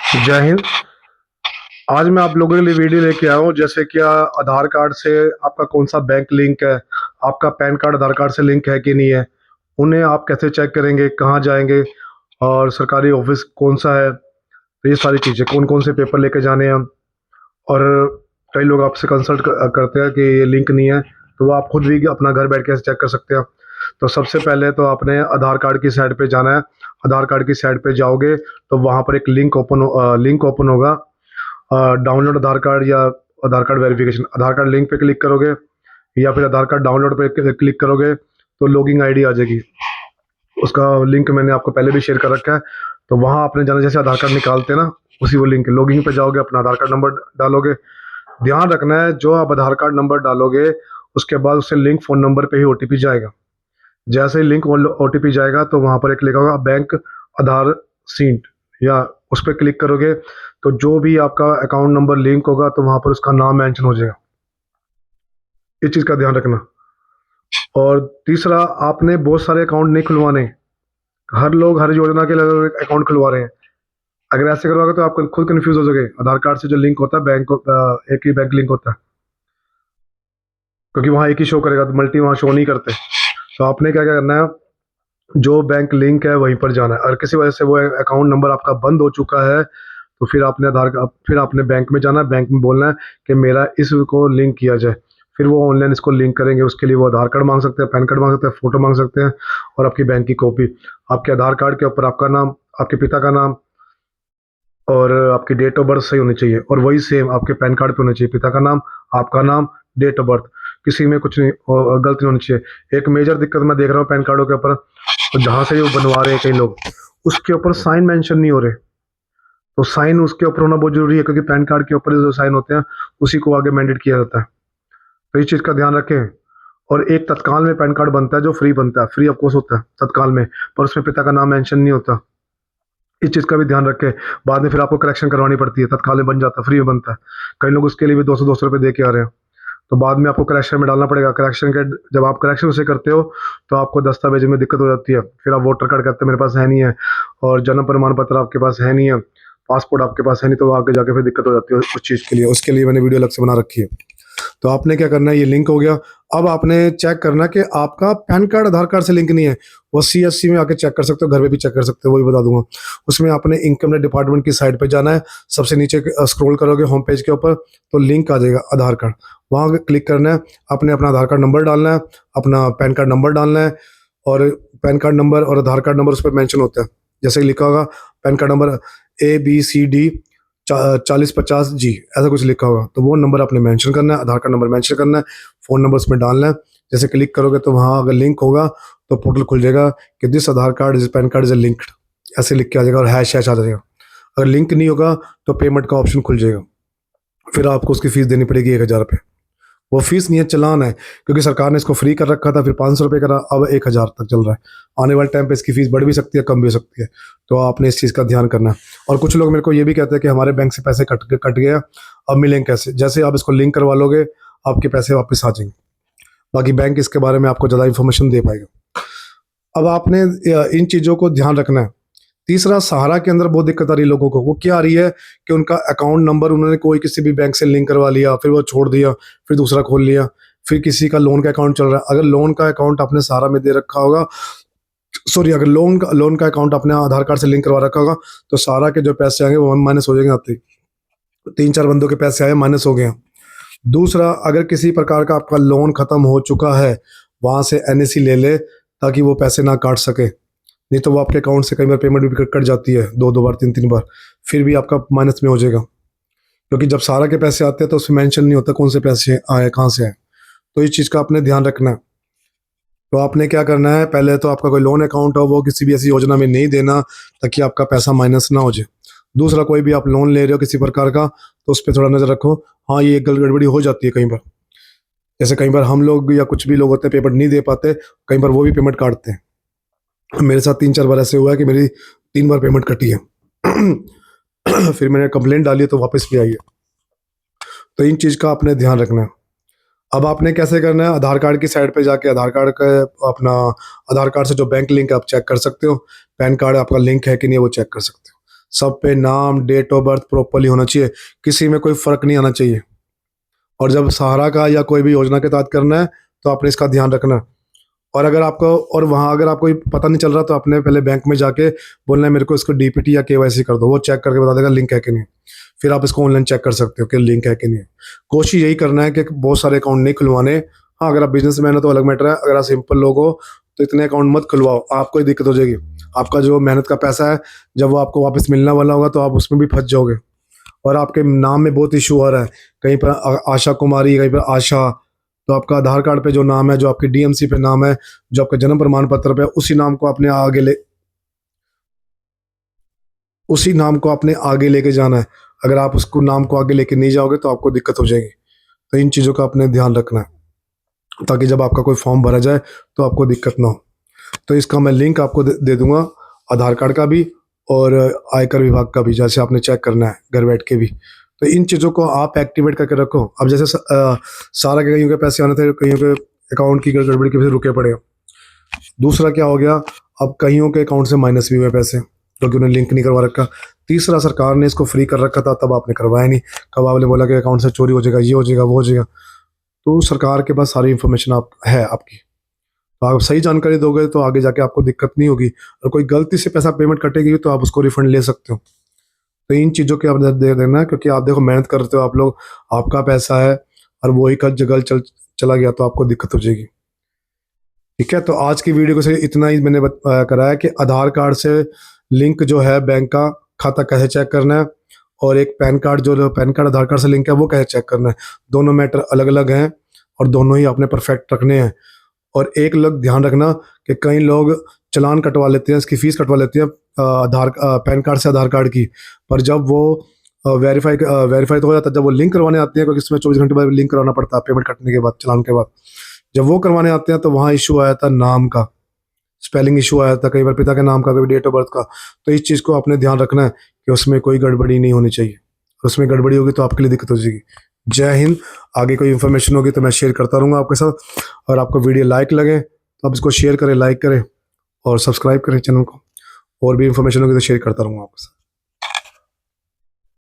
जय हिंद। आज मैं आप लोगों के लिए वीडियो लेके आया हूँ, जैसे कि आधार कार्ड से आपका कौन सा बैंक लिंक है, आपका पैन कार्ड आधार कार्ड से लिंक है कि नहीं है, उन्हें आप कैसे चेक करेंगे, कहाँ जाएंगे और सरकारी ऑफिस कौन सा है। तो ये सारी चीज़ें, कौन कौन से पेपर लेके जाने हैं। और कई लोग आपसे कंसल्ट करते हैं कि ये लिंक नहीं है, तो वो आप खुद भी अपना घर बैठ के चेक कर सकते हैं। तो सबसे पहले तो आपने आधार कार्ड की साइट पे जाना है। आधार कार्ड की साइट पे जाओगे तो वहाँ पर एक लिंक ओपन होगा, डाउनलोड आधार कार्ड या आधार कार्ड वेरिफिकेशन। आधार कार्ड लिंक पे क्लिक करोगे या फिर आधार कार्ड डाउनलोड पे क्लिक करोगे तो लॉगिंग आईडी आ जाएगी। उसका लिंक मैंने आपको पहले भी शेयर कर रखा है। तो वहाँ आपने जाना, जैसे आधार कार्ड निकालते हैं ना, उसी वो लिंक लॉगिंग पे जाओगे, अपना आधार कार्ड नंबर डालोगे। ध्यान रखना है, जो आप आधार कार्ड नंबर डालोगे उसके बाद उससे लिंक फ़ोन नंबर पे ही ओटीपी जाएगा। जैसे ही लिंक ओटीपी जाएगा तो वहाँ पर एक लिखा होगा बैंक आधार सीट, या उस पर क्लिक करोगे तो जो भी आपका अकाउंट नंबर लिंक होगा तो वहाँ पर उसका नाम मेंशन हो जाएगा। इस चीज़ का ध्यान रखना। और तीसरा, आपने बहुत सारे अकाउंट नहीं खुलवाने। हर लोग हर योजना के अलग अकाउंट खुलवा रहे हैं। अगर ऐसे करोगे तो आप खुद कंफ्यूज हो जाओगे। आधार कार्ड से जो लिंक होता है बैंक, एक ही बैंक लिंक होता है, क्योंकि वहाँ एक ही शो करेगा, तो मल्टी वहाँ शो नहीं करते। तो आपने क्या क्या करना है, जो बैंक लिंक है वहीं पर जाना है। अगर किसी वजह से वो अकाउंट नंबर आपका बंद हो चुका है तो फिर आपने बैंक में जाना है। बैंक में बोलना है कि मेरा इसको लिंक किया जाए। फिर वो ऑनलाइन इसको लिंक करेंगे। उसके लिए वो आधार कार्ड मांग सकते हैं, पैन कार्ड मांग सकते हैं, फोटो मांग सकते हैं और आपकी बैंक की कॉपी। आपके आधार कार्ड के ऊपर आपका नाम, आपके पिता का नाम और आपकी डेट ऑफ बर्थ सही होनी चाहिए, और वही सेम आपके पैन कार्ड पे होना चाहिए। पिता का नाम, आपका नाम, डेट ऑफ बर्थ, किसी में कुछ नहीं गलती नहीं होनी चाहिए। एक मेजर दिक्कत मैं देख रहा हूँ पैन कार्डों के ऊपर, तो जहाँ से वो बनवा रहे हैं कई लोग, उसके ऊपर साइन मेंशन नहीं हो रहे। तो साइन उसके ऊपर होना बहुत जरूरी है, क्योंकि पैन कार्ड के ऊपर जो साइन होते हैं उसी को आगे मैंडेट किया जाता है। तो इस चीज़ का ध्यान रखें। और एक तत्काल में पैन कार्ड बनता है, जो फ्री बनता है, फ्री ऑफ कॉस्ट होता है तत्काल में, पर उसमें पिता का नाम मेंशन नहीं होता। इस चीज़ का भी ध्यान रखें। बाद में फिर आपको करेक्शन करवानी पड़ती है। तत्काल में बन जाता है, फ्री में बनता है। कई लोग उसके लिए भी 200 रुपये दे के आ रहे हैं, तो बाद में आपको करेक्शन में डालना पड़ेगा। करेक्शन के जब आप करेक्शन उसे करते हो तो आपको दस्तावेज में दिक्कत हो जाती है। फिर आप वोटर कार्ड कहते हैं मेरे पास है नहीं है, और जन्म प्रमाण पत्र आपके पास है नहीं है, पासपोर्ट आपके पास है नहीं, तो आगे जाके फिर दिक्कत हो जाती है उस चीज़ के लिए। उसके लिए मैंने वीडियो अलग से बना रखी है। तो आपने क्या करना है, ये लिंक हो गया। अब आपने चेक करना कि आपका पैन कार्ड आधार कार्ड से लिंक नहीं है। वो सीएससी में आके चेक कर सकते हो, घर में भी चेक कर सकते हो, वो भी बता दूंगा। उसमें आपने इनकम टैक्स डिपार्टमेंट की साइट पे जाना है। सबसे नीचे स्क्रॉल करोगे होम पेज के ऊपर तो लिंक आ जाएगा आधार कार्ड। वहाँ क्लिक करना है, आपने अपना आधार कार्ड नंबर डालना है, अपना पैन कार्ड नंबर डालना है। और पैन कार्ड नंबर और आधार कार्ड नंबर उस पर मैंशन होता है। जैसे लिखा होगा pan card number ABCD 4050G, ऐसा कुछ लिखा होगा, तो वो नंबर आपने मेंशन करना है, आधार कार्ड नंबर मेंशन करना है, फ़ोन नंबर उसमें डालना है। जैसे क्लिक करोगे तो वहाँ अगर लिंक होगा तो पोर्टल खुल जाएगा कि this Aadhaar card this pan card is linked, ऐसे लिख के आ जाएगा और हैश हैश आ जाएगा। अगर लिंक नहीं होगा तो पेमेंट का ऑप्शन खुल जाएगा। फिर आपको उसकी फ़ीस देनी पड़ेगी 1000 रुपये। वो फीस नहीं है, चालान है, क्योंकि सरकार ने इसको फ्री कर रखा था, फिर 500 रुपये करा, अब 1000 तक चल रहा है। आने वाले टाइम पे इसकी फीस बढ़ भी सकती है, कम भी हो सकती है। तो आपने इस चीज़ का ध्यान करना है। और कुछ लोग मेरे को ये भी कहते हैं कि हमारे बैंक से पैसे कट गया, अब मिलेंगे कैसे। जैसे आप इसको लिंक करवा लोगे आपके पैसे वापस आ जाएंगे। बाकी बैंक इसके बारे में आपको ज़्यादा इन्फॉर्मेशन दे पाएगा। अब आपने इन चीज़ों को ध्यान रखना है। तीसरा, सहारा के अंदर बहुत दिक्कत आ रही है लोगों को। वो क्या आ रही है कि उनका अकाउंट नंबर उन्होंने कोई किसी भी बैंक से लिंक करवा लिया, फिर वो छोड़ दिया, फिर दूसरा खोल लिया, फिर किसी का लोन का अकाउंट चल रहा है। अगर लोन का अकाउंट आपने सहारा में दे रखा होगा, सॉरी, अगर लोन का अकाउंट आपने आधार कार्ड से लिंक करवा रखा होगा, तो सहारा के जो पैसे आएंगे वो माइनस हो जाएंगे। आते ही 3-4 बंदों के पैसे आए, माइनस हो गए। दूसरा, अगर किसी प्रकार का आपका लोन खत्म हो चुका है, वहाँ से NAC ले ले, ताकि वो पैसे ना काट सके। नहीं तो वो आपके अकाउंट से कई बार पेमेंट भी कट जाती है, 2-2 बार, 3-3 बार, फिर भी आपका माइनस में हो जाएगा। क्योंकि जब सहारा के पैसे आते हैं तो उसमें मेंशन नहीं होता कौन से पैसे आए, कहाँ से आए। तो इस चीज़ का आपने ध्यान रखना है। तो आपने क्या करना है, पहले तो आपका कोई लोन अकाउंट हो वो किसी भी ऐसी योजना में नहीं देना, ताकि आपका पैसा माइनस ना हो जाए। दूसरा, कोई भी आप लोन ले रहे हो किसी प्रकार का, तो उस पर थोड़ा नज़र रखो। हाँ, ये गड़बड़ी हो जाती है कई बार। जैसे कई बार हम लोग या कुछ भी लोग होते हैं पेमेंट नहीं दे पाते, कई बार वो भी पेमेंट काटते हैं। मेरे साथ 3-4 बार ऐसे हुआ है कि मेरी 3 बार पेमेंट कटी है। फिर मैंने कंप्लेंट डाली तो वापस भी आई है। तो इन चीज़ का आपने ध्यान रखना है। अब आपने कैसे करना है, आधार कार्ड की साइड पे जाके आधार कार्ड का अपना आधार कार्ड से जो बैंक लिंक है आप चेक कर सकते हो। पैन कार्ड आपका लिंक है कि नहीं वो चेक कर सकते हो। सब पे नाम, डेट ऑफ बर्थ प्रॉपरली होना चाहिए, किसी में कोई फ़र्क नहीं आना चाहिए। और जब सहारा का या कोई भी योजना के तहत करना है तो आपने इसका ध्यान रखना है। और अगर आपको और वहाँ अगर आपको पता नहीं चल रहा तो आपने पहले बैंक में जाके बोलना है मेरे को इसको डीपीटी या केवाईसी कर दो, वो चेक करके बता देगा लिंक है कि नहीं। फिर आप इसको ऑनलाइन चेक कर सकते हो कि लिंक है कि नहीं। कोशिश यही करना है कि बहुत सारे अकाउंट नहीं खुलवाने। हाँ, अगर आप बिजनेसमैन हो तो अलग मैटर है, अगर आप सिंपल लोग हो तो इतने अकाउंट मत खुलवाओ, आपको ही दिक्कत हो जाएगी। आपका जो मेहनत का पैसा है जब वो आपको वापस मिलने वाला होगा तो आप उसमें भी फंस जाओगे। और आपके नाम में बहुत इशू आ रहा है, कहीं पर आशा कुमारी, कहीं पर आशा, तो आपका आधार कार्ड पे जो नाम है, जो आपकी डीएमसी पे नाम है, जो आपका जन्म प्रमाण पत्र पे है, उसी नाम को आपने आगे लेके जाना है। अगर आप उसको नाम को आगे लेके नहीं जाओगे तो आपको दिक्कत हो जाएगी। तो इन चीज़ों का आपने ध्यान रखना है ताकि जब आपका कोई फॉर्म भरा जाए तो आपको दिक्कत ना हो। तो इसका मैं लिंक आपको दे दूंगा, आधार कार्ड का भी और आयकर विभाग का भी, जैसे आपने चेक करना है घर बैठ के भी। तो इन चीज़ों को आप एक्टिवेट करके रखो। अब जैसे सारा के कईयों के पैसे आने थे, कईयों के अकाउंट की गड़बड़ी के वजह से रुके पड़े। दूसरा क्या हो गया, अब कईयों के अकाउंट से माइनस भी हुए पैसे क्योंकि उन्होंने लिंक नहीं करवा रखा। तीसरा, सरकार ने इसको फ्री कर रखा था तब आपने करवाया नहीं, कब आपने बोला कि अकाउंट से चोरी हो जाएगा, ये हो जाएगा, वो हो जाएगा। तो सरकार के पास सारी इन्फॉर्मेशन है आपकी, तो आप सही जानकारी दोगे तो आगे जाके आपको दिक्कत नहीं होगी। और कोई गलती से पैसा पेमेंट कटेगी तो आप उसको रिफंड ले सकते हो। तो इन चीज़ों के आप दे देना है, क्योंकि आप देखो मेहनत करते हो आप लोग, आपका पैसा है और वही कल जगह चला गया तो आपको दिक्कत हो जाएगी। ठीक है, तो आज की वीडियो को से इतना ही मैंने कराया कि आधार कार्ड से लिंक जो है बैंक का खाता कैसे चेक करना है, और एक पैन कार्ड जो पैन कार्ड आधार कार्ड से लिंक है वो कैसे चेक करना है। दोनों मैटर अलग अलग हैं और दोनों ही आपने परफेक्ट रखने हैं। और एक लोग ध्यान रखना कि कई लोग चालान कटवा लेते हैं, इसकी फ़ीस कटवा लेते हैं पैन कार्ड से आधार कार्ड की, पर जब वो वेरीफाई तो हो जाता है, जब वो लिंक करवाने आते हैं, क्योंकि इसमें 24 घंटे बाद लिंक करवाना पड़ता है पेमेंट कटने के बाद, चालान के बाद। जब वो करवाने आते हैं तो वहाँ इशू आया था नाम का, स्पेलिंग इशू आया था, कई बार पिता के नाम का, कभी डेट ऑफ बर्थ का। तो इस चीज़ को आपने ध्यान रखना है कि उसमें कोई गड़बड़ी नहीं होनी चाहिए। उसमें गड़बड़ी होगी तो आपके लिए दिक्कत हो जाएगी। जय हिंद। आगे कोई इन्फॉर्मेशन होगी तो मैं शेयर करता रहूँगा आपके साथ। और आपको वीडियो लाइक लगे तो आप इसको शेयर करें, लाइक करें और सब्सक्राइब करें चैनल को। और भी इन्फॉर्मेशन होगी तो शेयर करता रहूँगा आपके साथ।